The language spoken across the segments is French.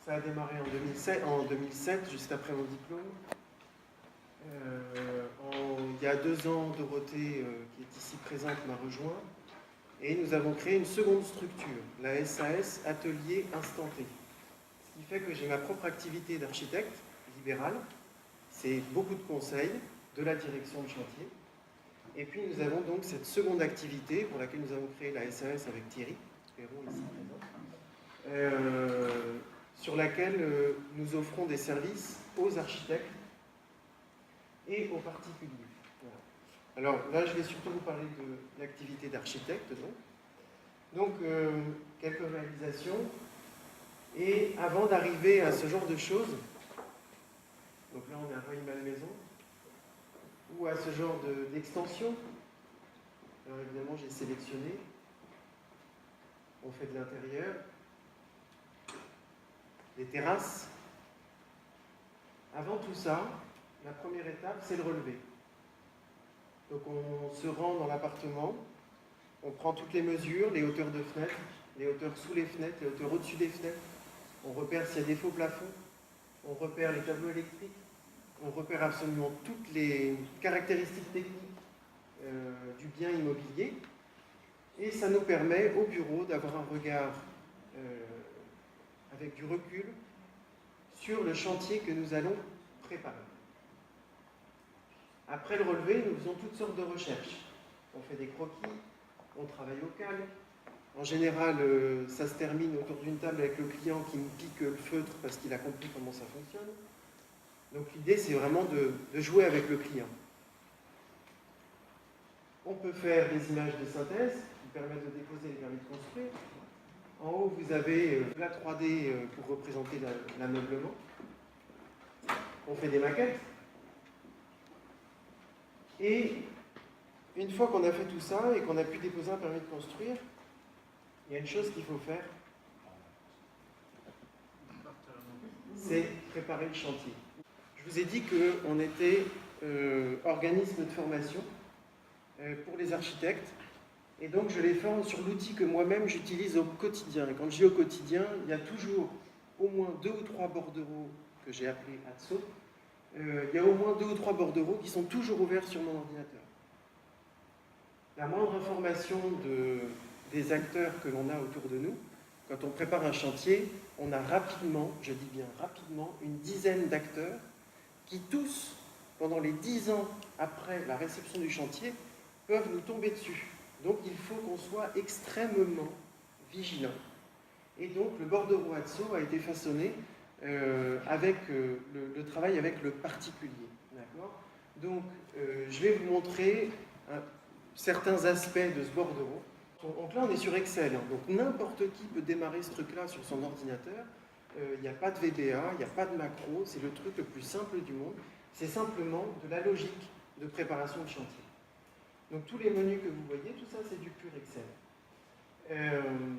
Ça a démarré en 2007 juste après mon diplôme. Il y a 2 ans, Dorothée, qui est ici présente, m'a rejoint. Et nous avons créé une seconde structure, la SAS Atelier Instanté. Ce qui fait que j'ai ma propre activité d'architecte libéral. C'est beaucoup de conseils, de la direction de chantier. Et puis nous avons donc cette seconde activité pour laquelle nous avons créé la SAS avec Thierry Perron ici présent, sur laquelle nous offrons des services aux architectes et aux particuliers. Voilà. Alors là, je vais surtout vous parler de l'activité d'architecte. Donc quelques réalisations. Et avant d'arriver à ce genre de choses, donc là on est à Rueil-Malmaison, ou à ce genre d'extension, alors évidemment j'ai sélectionné, on fait de l'intérieur, des terrasses. Avant tout ça, la première étape, c'est le relevé. Donc on se rend dans l'appartement, on prend toutes les mesures, les hauteurs de fenêtres, les hauteurs sous les fenêtres, les hauteurs au-dessus des fenêtres, on repère s'il y a des faux plafonds, on repère les tableaux électriques, on repère absolument toutes les caractéristiques techniques du bien immobilier, et ça nous permet au bureau d'avoir un regard avec du recul sur le chantier que nous allons préparer. Après le relevé, nous faisons toutes sortes de recherches. On fait des croquis, on travaille au calque. En général, ça se termine autour d'une table avec le client qui me pique le feutre parce qu'il a compris comment ça fonctionne. Donc l'idée, c'est vraiment de jouer avec le client. On peut faire des images de synthèse qui permettent de déposer les permis de construire. En haut, vous avez la 3D pour représenter l'ameublement. On fait des maquettes. Et une fois qu'on a fait tout ça et qu'on a pu déposer un permis de construire, il y a une chose qu'il faut faire, c'est préparer le chantier. Je vous ai dit qu'on était organisme de formation pour les architectes, et donc je les forme sur l'outil que moi-même j'utilise au quotidien. Et quand je dis au quotidien, il y a toujours au moins 2 ou 3 bordereaux que j'ai appelés ATSO. Il y a au moins 2 ou 3 bordereaux qui sont toujours ouverts sur mon ordinateur. La moindre information des acteurs que l'on a autour de nous, quand on prépare un chantier, on a rapidement, je dis bien rapidement, une dizaine d'acteurs qui tous, pendant les 10 ans après la réception du chantier, peuvent nous tomber dessus. Donc il faut qu'on soit extrêmement vigilant. Et donc le bordereau ATSO a été façonné avec le travail avec le particulier. Donc je vais vous montrer certains aspects de ce bordereau. Donc là on est sur Excel, hein. Donc n'importe qui peut démarrer ce truc-là sur son ordinateur. Il n'y a pas de VBA, il n'y a pas de macro, c'est le truc le plus simple du monde. C'est simplement de la logique de préparation de chantier. Donc tous les menus que vous voyez, tout ça c'est du pur Excel. Évidemment,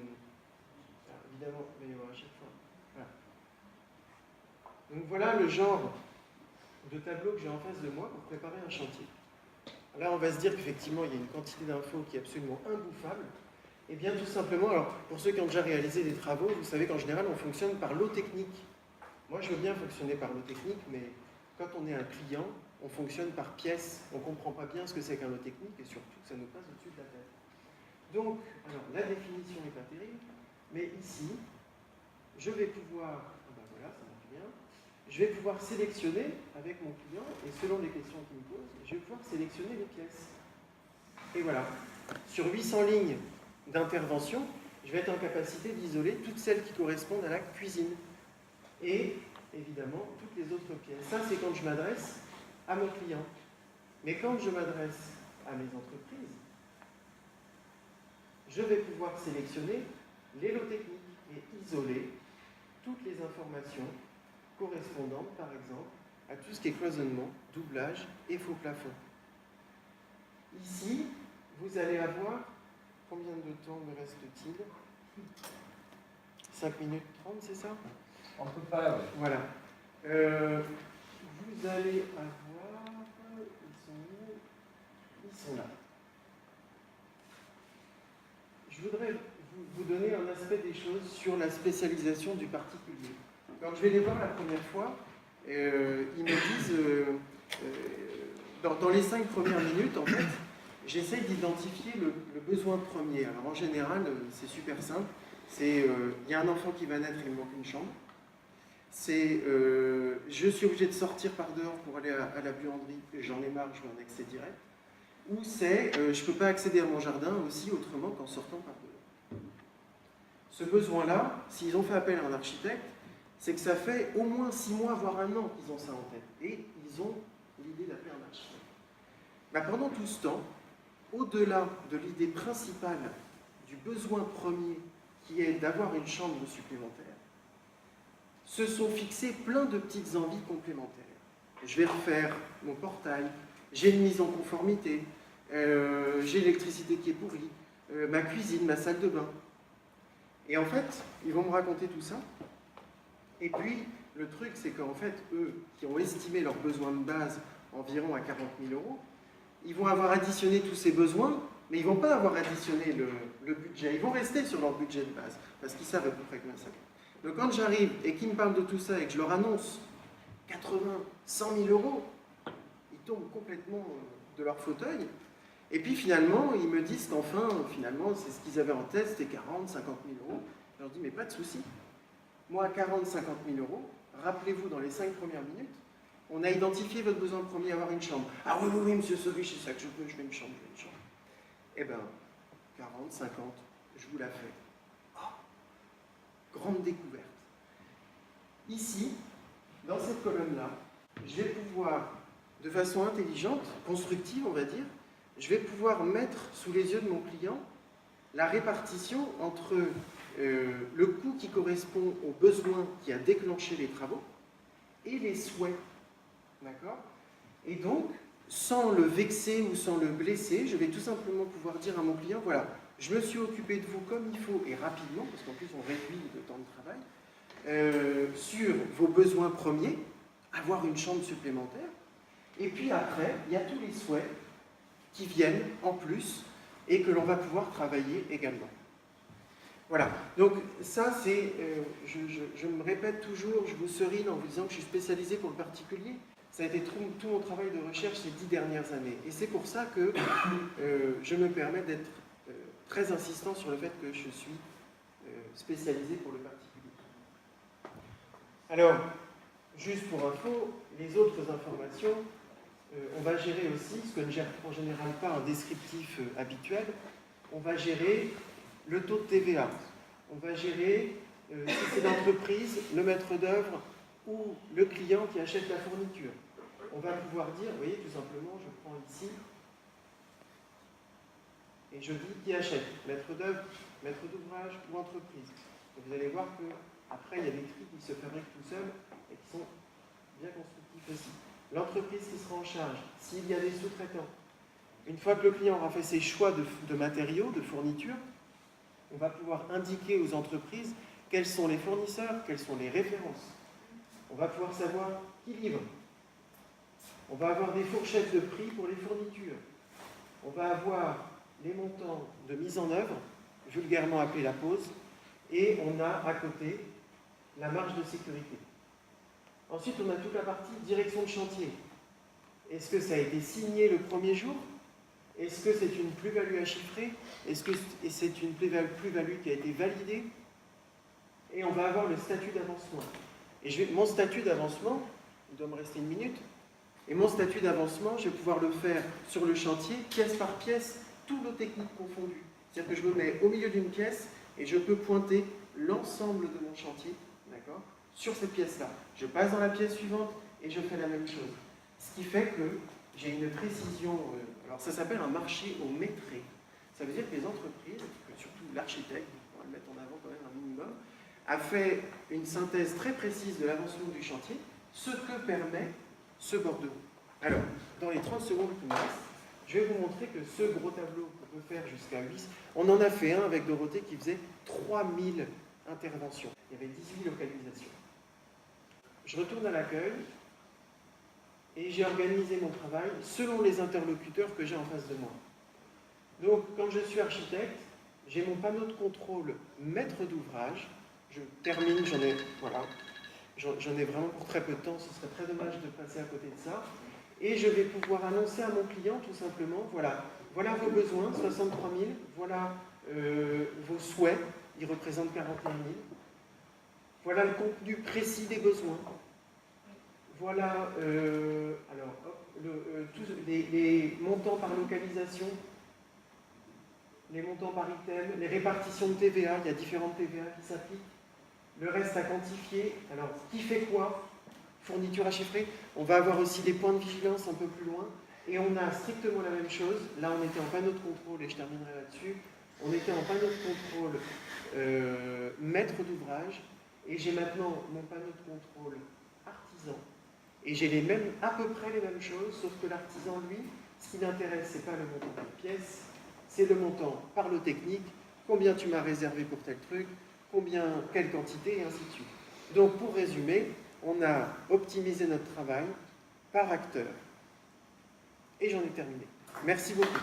il va y avoir à chaque fois. Voilà. Donc voilà le genre de tableau que j'ai en face de moi pour préparer un chantier. Là, on va se dire qu'effectivement, il y a une quantité d'infos qui est absolument imbouffable. Et bien, tout simplement, alors, pour ceux qui ont déjà réalisé des travaux, vous savez qu'en général, on fonctionne par lot technique. Moi, je veux bien fonctionner par lot technique, mais quand on est un client, on fonctionne par pièce. On ne comprend pas bien ce que c'est qu'un lot technique, et surtout que ça nous passe au-dessus de la tête. Donc, alors, la définition n'est pas terrible, mais ici, je vais pouvoir, ben voilà, ça marche bien, je vais pouvoir sélectionner avec mon client, et selon les questions qu'il me pose, je vais pouvoir sélectionner les pièces. Et voilà, sur 800 lignes d'intervention, je vais être en capacité d'isoler toutes celles qui correspondent à la cuisine. Et évidemment, toutes les autres pièces. Ça, c'est quand je m'adresse à mon client. Mais quand je m'adresse à mes entreprises, je vais pouvoir sélectionner les lots techniques et isoler toutes les informations correspondant, par exemple, à tout ce qui est cloisonnement, doublage et faux plafond. Ici, vous allez avoir, combien de temps me reste-t-il? 5 minutes 30, c'est ça? On peut pas, oui. Voilà. Vous allez avoir, ils sont où? Ils sont là. Je voudrais vous donner un aspect des choses sur la spécialisation du particulier. quand je vais les voir la première fois, ils me disent, dans les 5 premières minutes, en fait, j'essaie d'identifier le besoin premier. Alors en général, c'est super simple. C'est, il y a un enfant qui va naître, il me manque une chambre. C'est, je suis obligé de sortir par dehors pour aller à la buanderie, j'en ai marre, je veux un accès direct. Ou c'est, je ne peux pas accéder à mon jardin aussi autrement qu'en sortant par dehors. Ce besoin-là, s'ils ont fait appel à un architecte, c'est que ça fait au moins 6 mois, voire 1 an qu'ils ont ça en tête. Et ils ont l'idée d'appeler un architecte. Ben, pendant tout ce temps, au-delà de l'idée principale du besoin premier, qui est d'avoir une chambre supplémentaire, se sont fixées plein de petites envies complémentaires. Je vais refaire mon portail, j'ai une mise en conformité, j'ai l'électricité qui est pourrie, ma cuisine, ma salle de bain. Et en fait, ils vont me raconter tout ça. Et puis, le truc, c'est qu'en fait, eux, qui ont estimé leurs besoins de base environ à 40 000 €, ils vont avoir additionné tous ces besoins, mais ils ne vont pas avoir additionné le budget. Ils vont rester sur leur budget de base, parce qu'ils savent à peu près combien ça coûte. Donc quand j'arrive et qu'ils me parlent de tout ça et que je leur annonce 80, 100 000 €, ils tombent complètement de leur fauteuil. Et puis finalement, ils me disent qu'enfin, finalement, c'est ce qu'ils avaient en tête, c'était 40, 50 000 €. Je leur dis, mais pas de souci. Moi, 40, 50 000 €, rappelez-vous, dans les 5 premières minutes, on a identifié votre besoin premier, avoir une chambre. Ah oui, oui, oui, monsieur Sauvy, c'est ça que je veux, je veux une chambre, je veux une chambre. Eh bien, 40, 50, je vous la fais. Oh, grande découverte. Ici, dans cette colonne-là, je vais pouvoir, de façon intelligente, constructive, on va dire, je vais pouvoir mettre sous les yeux de mon client la répartition entre le coût qui correspond au besoin qui a déclenché les travaux et les souhaits. D'accord? Et donc, sans le vexer ou sans le blesser, je vais tout simplement pouvoir dire à mon client, voilà, je me suis occupé de vous comme il faut et rapidement, parce qu'en plus on réduit le temps de travail, sur vos besoins premiers, avoir une chambre supplémentaire, et puis après, il y a tous les souhaits qui viennent en plus et que l'on va pouvoir travailler également. Voilà, donc ça c'est, je me répète toujours, je vous serine en vous disant que je suis spécialisé pour le particulier. Ça a été tout mon travail de recherche ces 10 dernières années. Et c'est pour ça que je me permets d'être très insistant sur le fait que je suis spécialisé pour le particulier. Alors, juste pour info, les autres informations, on va gérer aussi, ce que ne gère en général pas un descriptif habituel, on va gérer le taux de TVA. On va gérer, si c'est l'entreprise, le maître d'œuvre ou le client qui achète la fourniture. On va pouvoir dire, vous voyez, tout simplement, je prends ici, et je dis qui achète, maître d'œuvre, maître d'ouvrage ou entreprise. Et vous allez voir qu'après, il y a des tri qui se fabriquent tout seuls et qui sont bien constructifs aussi. L'entreprise qui sera en charge, s'il y a des sous-traitants. Une fois que le client aura fait ses choix de matériaux, de fournitures, on va pouvoir indiquer aux entreprises quels sont les fournisseurs, quelles sont les références. On va pouvoir savoir qui livre. On va avoir des fourchettes de prix pour les fournitures. On va avoir les montants de mise en œuvre, vulgairement appelés la pause, et on a à côté la marge de sécurité. Ensuite, on a toute la partie direction de chantier. Est-ce que ça a été signé le premier jour? Est-ce que c'est une plus-value à chiffrer? Est-ce que c'est une plus-value qui a été validée? Et on va avoir le statut d'avancement. Et mon statut d'avancement, il doit me rester 1 minute, et mon statut d'avancement, je vais pouvoir le faire sur le chantier, pièce par pièce, toutes nos techniques confondues. C'est-à-dire que je me mets au milieu d'une pièce et je peux pointer l'ensemble de mon chantier, d'accord, sur cette pièce-là. Je passe dans la pièce suivante et je fais la même chose. Ce qui fait que j'ai une précision, alors ça s'appelle un marché au mètré. Ça veut dire que les entreprises, surtout l'architecte, on va le mettre en avant quand même un minimum, a fait une synthèse très précise de l'avancement du chantier, ce que permet ce bordereau. Alors, dans les 30 secondes qui me restent, je vais vous montrer que ce gros tableau qu'on peut faire jusqu'à 8, on en a fait un avec Dorothée qui faisait 3000 interventions. Il y avait 18 localisations. Je retourne à l'accueil et j'ai organisé mon travail selon les interlocuteurs que j'ai en face de moi. Donc, quand je suis architecte, j'ai mon panneau de contrôle maître d'ouvrage. Je termine, voilà. j'en ai vraiment pour très peu de temps, ce serait très dommage de passer à côté de ça. Et je vais pouvoir annoncer à mon client tout simplement, voilà vos besoins, 63 000, voilà vos souhaits, ils représentent 41 000. Voilà le contenu précis des besoins. Voilà les montants par localisation, les montants par item, les répartitions de TVA, il y a différentes TVA qui s'appliquent. Le reste à quantifier. Alors, qui fait quoi? Fourniture à chiffrer. On va avoir aussi des points de vigilance un peu plus loin. Et on a strictement la même chose. Là, on était en panneau de contrôle, et je terminerai là-dessus. On était en panneau de contrôle maître d'ouvrage. Et j'ai maintenant mon panneau de contrôle artisan. Et j'ai à peu près les mêmes choses, sauf que l'artisan, lui, ce qui l'intéresse, ce n'est pas le montant par pièce, c'est le montant par le technique, combien tu m'as réservé pour tel truc, quelle quantité, et ainsi de suite. Donc, pour résumer, on a optimisé notre travail par acteur. Et j'en ai terminé. Merci beaucoup.